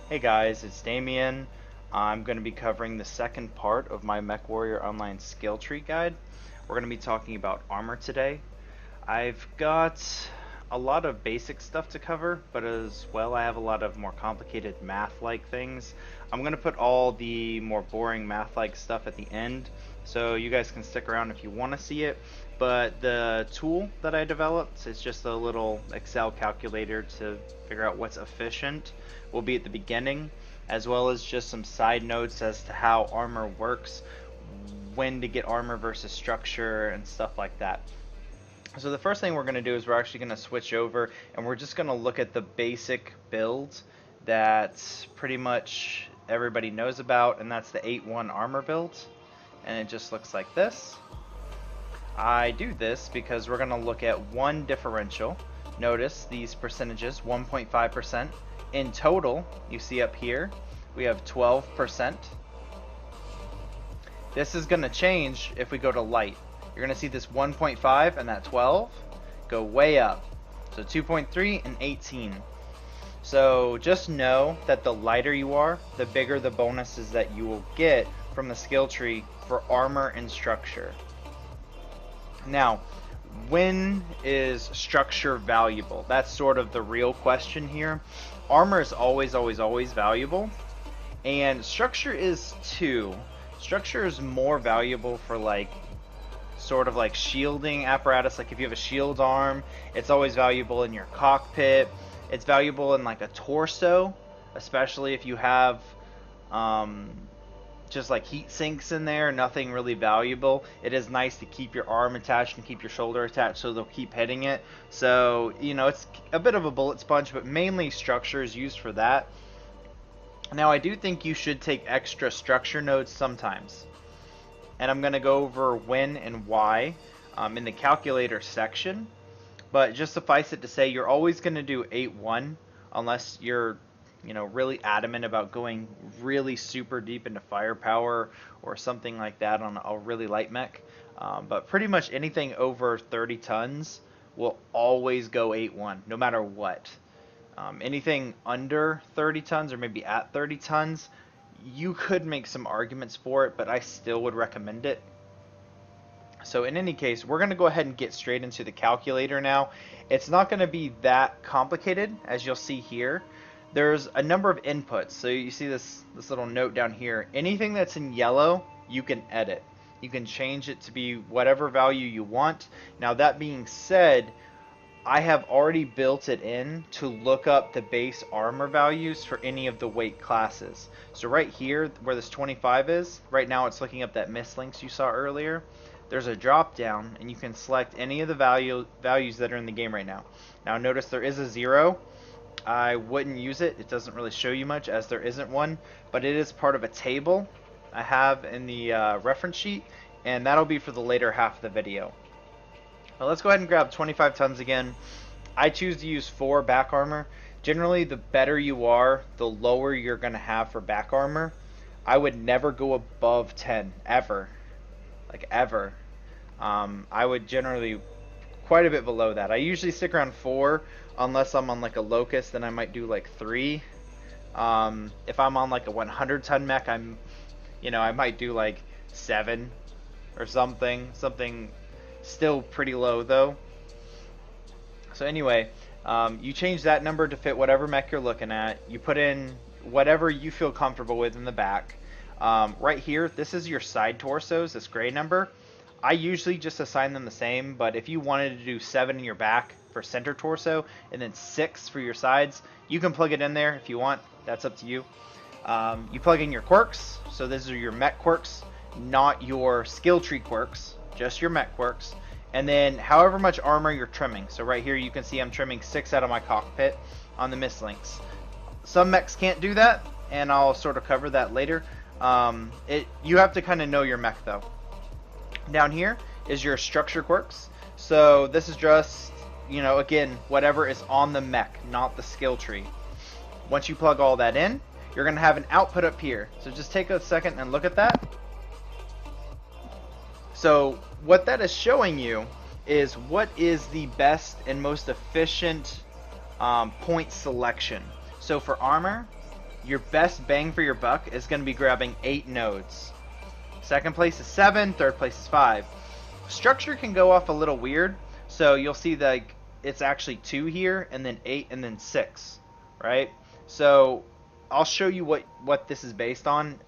Hey guys, it's Damien. I'm going to be covering the second part of my MechWarrior Online skill tree guide. We're going to be talking about armor today. I've got a lot of basic stuff to cover, but as well I have a lot of more complicated math-like things. I'm going to put all the more boring math-like stuff at the end, so you guys can stick around if you want to see it. But the tool that I developed is just a little Excel calculator to figure out what's efficient. Will be at the beginning, as well as just some side notes as to how armor works, when to get armor versus structure, and stuff like that. So the first thing we're going to do is we're actually going to switch over and we're just going to look at the basic build that pretty much everybody knows about, and that's the 8-1 armor build. And it just looks like this. I do this because we're going to look at one differential. Notice these percentages, 1.5%. In total, you see up here, we have 12%. This is going to change if we go to light. You're going to see this 1.5 and that 12 go way up. So 2.3 and 18. So just know that the lighter you are, the bigger the bonuses that you will get from the skill tree for armor and structure. Now, when is structure valuable? That's sort of the real question here. Armor is always valuable, and structure is too. Structure is more valuable for like sort of like shielding apparatus. Like if you have a shield arm, it's always valuable in your cockpit. It's valuable in like a torso, especially if you have just like heat sinks in there, nothing really valuable. It is nice to keep your arm attached and keep your shoulder attached so they'll keep hitting it. So, you know, it's a bit of a bullet sponge, but mainly structure is used for that. Now, I do think you should take extra structure nodes sometimes. And I'm going to go over when and why in the calculator section. But just suffice it to say, you're always going to do 8-1 unless you're really adamant about going really super deep into firepower or something like that on a really light mech. But pretty much anything over 30 tons will always go 8-1, no matter what. Anything under 30 tons or maybe at 30 tons, you could make some arguments for it, but I still would recommend it. So in any case, we're going to go ahead and get straight into the calculator now. It's not going to be that complicated, as you'll see here. There's a number of inputs. So you see this little note down here. Anything that's in yellow, you can edit. You can change it to be whatever value you want. Now that being said, I have already built it in to look up the base armor values for any of the weight classes. So right here, where this 25 is, right now it's looking up that mislinks you saw earlier. There's a drop down, and you can select any of the values that are in the game right now. Now notice there is a 0. I wouldn't use it. It doesn't really show you much as there isn't one, but it is part of a table I have in the reference sheet, and that'll be for the later half of the video. Now let's go ahead and grab 25 tons again. I choose to use 4 back armor. Generally, the better you are, the lower you're going to have for back armor. I would never go above 10, ever. Like, ever. I would generally quite a bit below that. I usually stick around 4, unless I'm on like a locust, then I might do like 3. If I'm on like a 100 ton mech, I might do like 7 or something still pretty low though. So anyway, you change that number to fit whatever mech you're looking at. You put in whatever you feel comfortable with in the back. Right here, this is your side torsos, this gray number. I usually just assign them the same, but if you wanted to do 7 in your back for center torso and then 6 for your sides, you can plug it in there if you want. That's up to you. You plug in your quirks, so these are your mech quirks, not your skill tree quirks, just your mech quirks. And then however much armor you're trimming. So right here you can see I'm trimming 6 out of my cockpit on the mislinks. Some mechs can't do that, and I'll sort of cover that later. You have to kind of know your mech though. Down here is your structure quirks. So this is just, again, whatever is on the mech, not the skill tree. Once you plug all that in, you're going to have an output up here. So just take a second and look at that. So what that is showing you is what is the best and most efficient point selection. So for armor, your best bang for your buck is going to be grabbing 8 nodes. Second place is 7, third place is 5. Structure can go off a little weird, so you'll see that it's actually 2 here, and then 8, and then 6, right? So I'll show you what this is based on.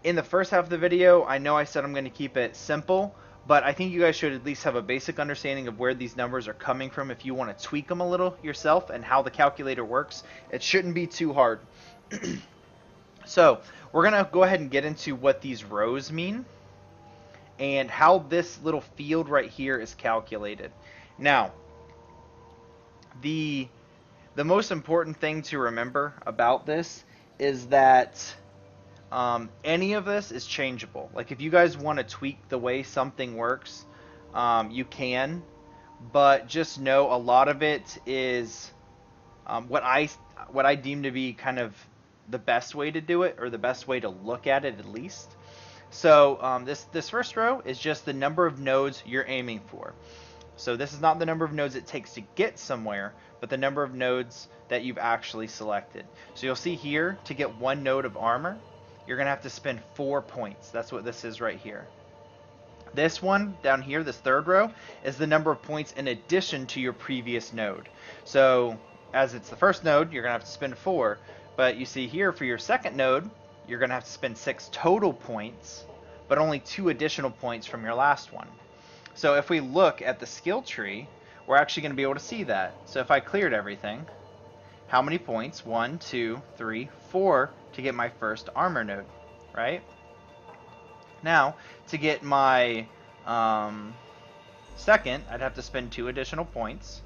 In the first half of the video, I know I said I'm going to keep it simple, but I think you guys should at least have a basic understanding of where these numbers are coming from if you want to tweak them a little yourself and how the calculator works. It shouldn't be too hard. So we're going to go ahead and get into what these rows mean and how this little field right here is calculated. Now, the most important thing to remember about this is that any of this is changeable. Like if you guys want to tweak the way something works, you can, but just know a lot of it is what I deem to be kind of the best way to do it, or the best way to look at it at least. So this first row is just the number of nodes you're aiming for. So this is not the number of nodes it takes to get somewhere, but the number of nodes that you've actually selected. So you'll see here, to get 1 node of armor, you're going to have to spend 4 points. That's what this is right here. This one down here, this third row, is the number of points in addition to your previous node. So as it's the first node, you're going to have to spend 4. But you see here, for your second node, you're going to have to spend 6 total points, but only 2 additional points from your last one. So if we look at the skill tree, we're actually going to be able to see that. So if I cleared everything, how many points? 1, 2, 3, 4 to get my first armor node, right? Now, to get my second, I'd have to spend 2 additional points.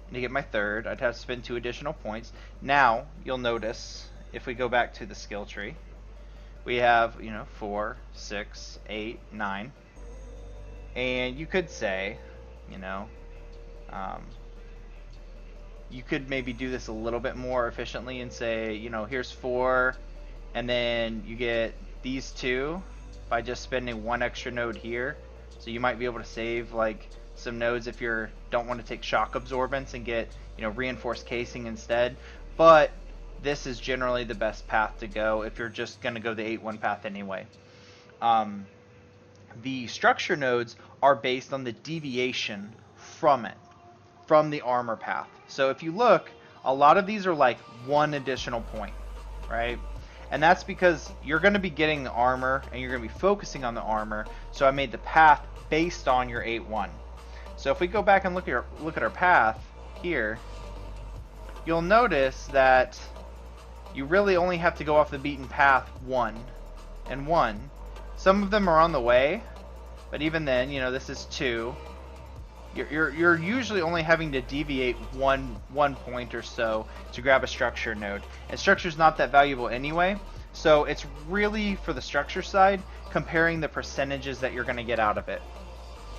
And to get my third, I'd have to spend 2 additional points. Now, you'll notice, if we go back to the skill tree, we have, 4, 6, 8, 9. And you could say, you could maybe do this a little bit more efficiently and say, here's 4, and then you get these 2 by just spending 1 extra node here. So you might be able to save like some nodes if you don't want to take shock absorbance and get reinforced casing instead. But this is generally the best path to go if you're just going to go the 8-1 path anyway. The structure nodes are based on the deviation from it, from the armor path. So if you look, a lot of these are like 1 additional point, right? And that's because you're going to be getting the armor and you're going to be focusing on the armor. So I made the path based on your 8-1. So if we go back and look at our path here, you'll notice that you really only have to go off the beaten path 1 and 1. Some of them are on the way, but even then, this is 2. You're usually only having to deviate one point or so to grab a structure node, and structure's not that valuable anyway. So it's really, for the structure side, comparing the percentages that you're going to get out of it.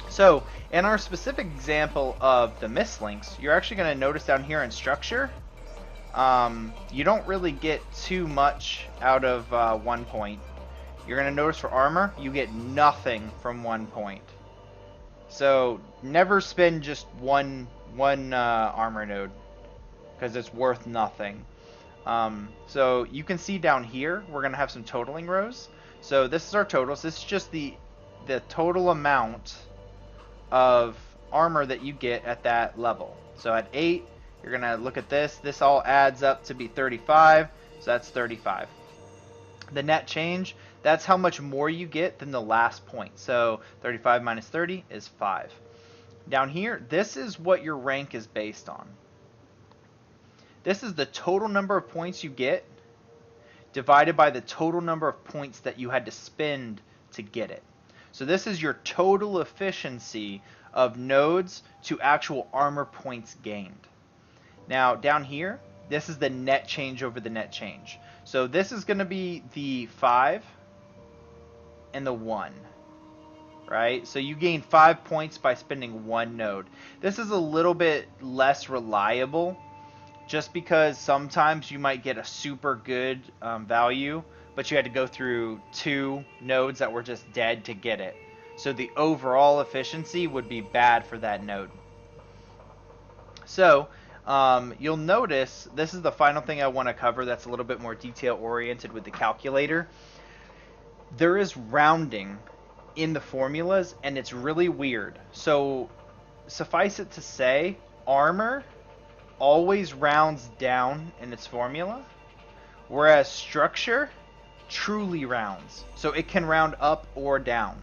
So in our specific example of the mislinks, you're actually going to notice down here in structure, you don't really get too much out of 1 point. You're going to notice for armor, you get nothing from 1 point. So never spend just one armor node, because it's worth nothing. So you can see down here, we're going to have some totaling rows. So this is our totals. This is just the total amount of armor that you get at that level. So at 8, you're going to look at this. This all adds up to be 35. So that's 35. The net change, that's how much more you get than the last point. So 35 minus 30 is 5. Down here, this is what your rank is based on. This is the total number of points you get divided by the total number of points that you had to spend to get it. So this is your total efficiency of nodes to actual armor points gained. Now down here, this is the net change over the net change. So this is going to be the 5 and the 1, right? So you gain 5 points by spending 1 node. This is a little bit less reliable, just because sometimes you might get a super good value, but you had to go through 2 nodes that were just dead to get it. So the overall efficiency would be bad for that node. So you'll notice this is the final thing I want to cover that's a little bit more detail oriented with the calculator. There is rounding in the formulas, and it's really weird. So suffice it to say, armor always rounds down in its formula, whereas structure truly rounds. So it can round up or down.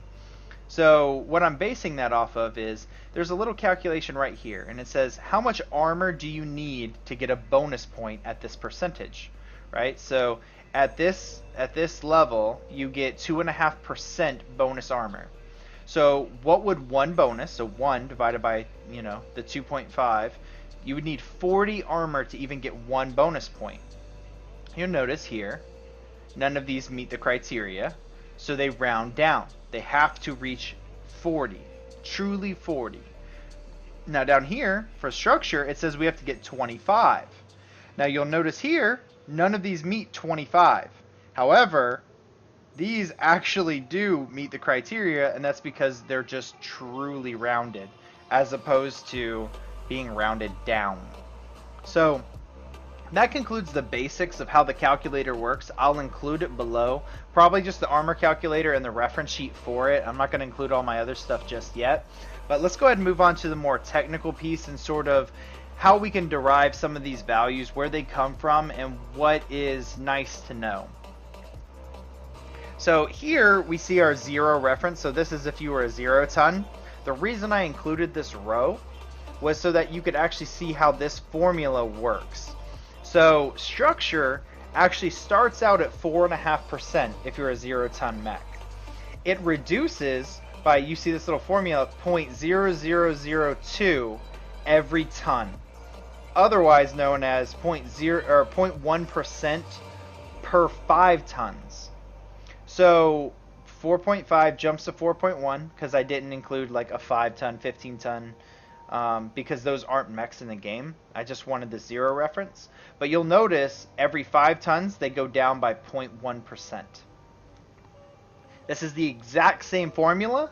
So what I'm basing that off of is there's a little calculation right here, and it says how much armor do you need to get a bonus point at this percentage, right? So at this level you get 2.5% bonus armor. So what would one bonus, so 1 divided by, you know, the 2.5, you would need 40 armor to even get one bonus point. You'll notice here none of these meet the criteria, so they round down. They have to reach 40, truly 40. Now down here for structure it says we have to get 25. Now you'll notice here none of these meet 25. However, these actually do meet the criteria, and that's because they're just truly rounded as opposed to being rounded down. So that concludes the basics of how the calculator works. I'll include it below, probably just the armor calculator and the reference sheet for it. I'm not going to include all my other stuff just yet, but let's go ahead and move on to the more technical piece and sort of how we can derive some of these values, where they come from, and what is nice to know. So here we see our 0 reference. So this is if you were a 0 ton. The reason I included this row was so that you could actually see how this formula works. So structure actually starts out at 4.5% if you're a 0 ton mech. It reduces by, you see this little formula, 0.0002 every ton, otherwise known as 0.1% per 5 tons. So 4.5 jumps to 4.1 because I didn't include like a 5 ton, 15 ton, because those aren't mechs in the game. I just wanted the 0 reference. But you'll notice every 5 tons they go down by 0.1%. This is the exact same formula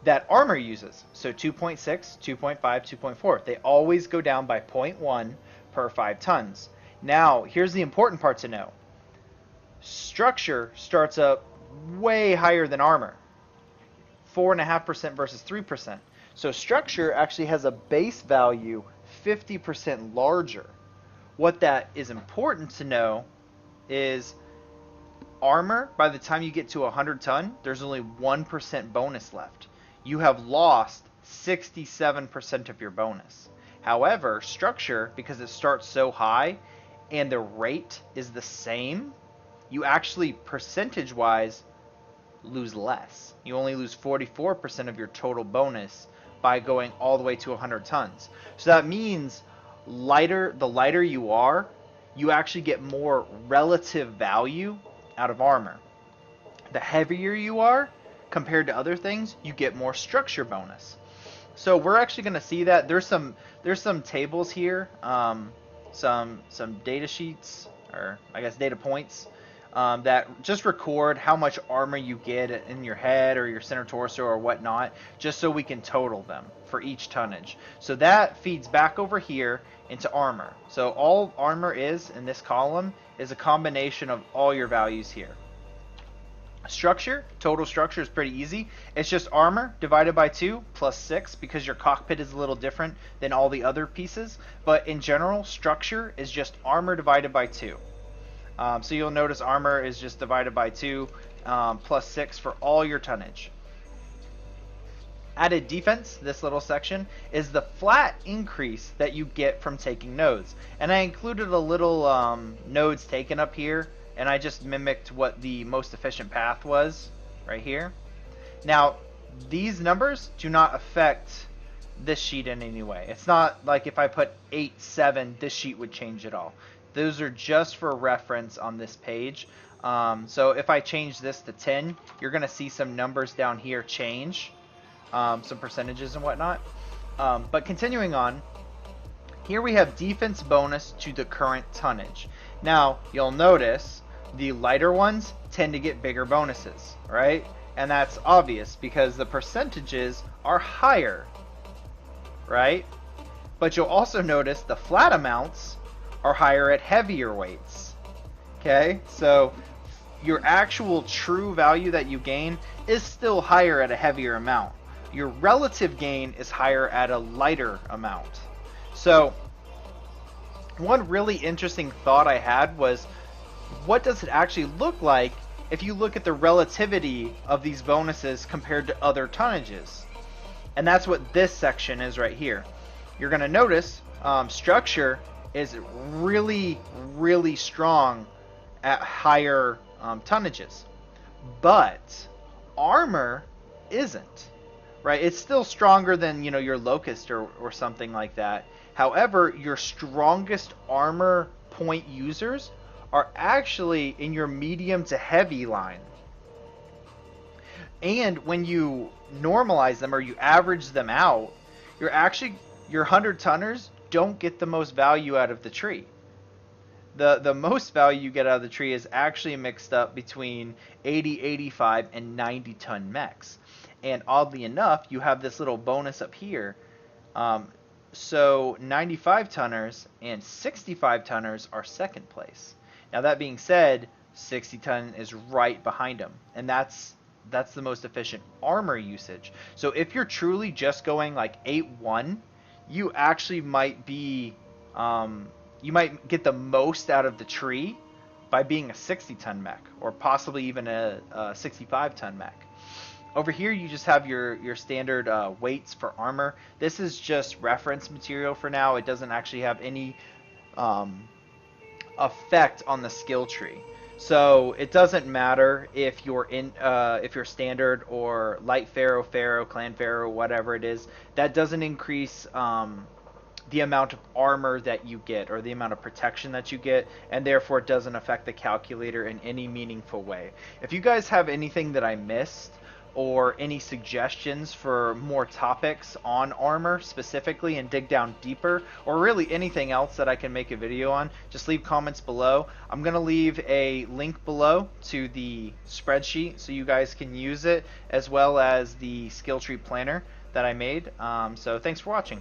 that armor uses. So 2.6, 2.5, 2.4. They always go down by 0.1 per 5 tons. Now, here's the important part to know. Structure starts up way higher than armor. 4.5% versus 3%. So structure actually has a base value 50% larger. What that is important to know is armor, by the time you get to 100 ton, there's only 1% bonus left. You have lost 67% of your bonus. However, structure, because it starts so high and the rate is the same, you actually percentage-wise lose less. You only lose 44% of your total bonus by going all the way to 100 tons. So that means the lighter you are, you actually get more relative value out of armor. The heavier you are compared to other things, you get more structure bonus. So we're actually going to see that there's some tables here, some data sheets, or I guess data points, that just record how much armor you get in your head or your center torso or whatnot, just so we can total them for each tonnage. So that feeds back over here into armor. So all armor is in this column is a combination of all your values here. Structure, total structure is pretty easy. It's just armor divided by 2 plus 6, because your cockpit is a little different than all the other pieces. But in general, structure is just armor divided by 2. So you'll notice armor is just divided by 2 plus 6 for all your tonnage. Added defense, this little section, is the flat increase that you get from taking nodes. And I included a little nodes taken up here, and I just mimicked what the most efficient path was right here. Now, these numbers do not affect this sheet in any way. It's not like if I put 8, 7, this sheet would change at all. Those are just for reference on this page. So if I change this to 10, you're going to see some numbers down here change, some percentages and whatnot. But continuing on, here we have defense bonus to the current tonnage. Now, you'll notice the lighter ones tend to get bigger bonuses, right? And that's obvious because the percentages are higher, right? But you'll also notice the flat amounts are higher at heavier weights. Okay, so your actual true value that you gain is still higher at a heavier amount. Your relative gain is higher at a lighter amount. So one really interesting thought I had was, what does it actually look like if you look at the relativity of these bonuses compared to other tonnages? And that's what this section is right here. You're going to notice structure is really, really strong at higher tonnages, but armor isn't, right? It's still stronger than, you know, your locust or something like that. However, your strongest armor point users are actually in your medium to heavy line. And when you normalize them or you average them out, your 100 tonners don't get the most value out of the tree. The most value you get out of the tree is actually mixed up between 80, 85, and 90 ton mechs. And oddly enough, you have this little bonus up here. So 95 tonners and 65 tonners are second place. Now that being said, 60 ton is right behind them, and that's the most efficient armor usage. So if you're truly just going like 8-1, you actually might be you might get the most out of the tree by being a 60 ton mech, or possibly even a 65 ton mech. Over here you just have your standard weights for armor. This is just reference material for now. It doesn't actually have any effect on the skill tree. So it doesn't matter if you're standard or light pharaoh, clan pharaoh, whatever it is. That doesn't increase the amount of armor that you get or the amount of protection that you get, and therefore it doesn't affect the calculator in any meaningful way. If you guys have anything that I missed, or any suggestions for more topics on armor specifically and dig down deeper, or really anything else that I can make a video on, just leave comments below. I'm going to leave a link below to the spreadsheet so you guys can use it, as well as the skill tree planner that I made. So thanks for watching.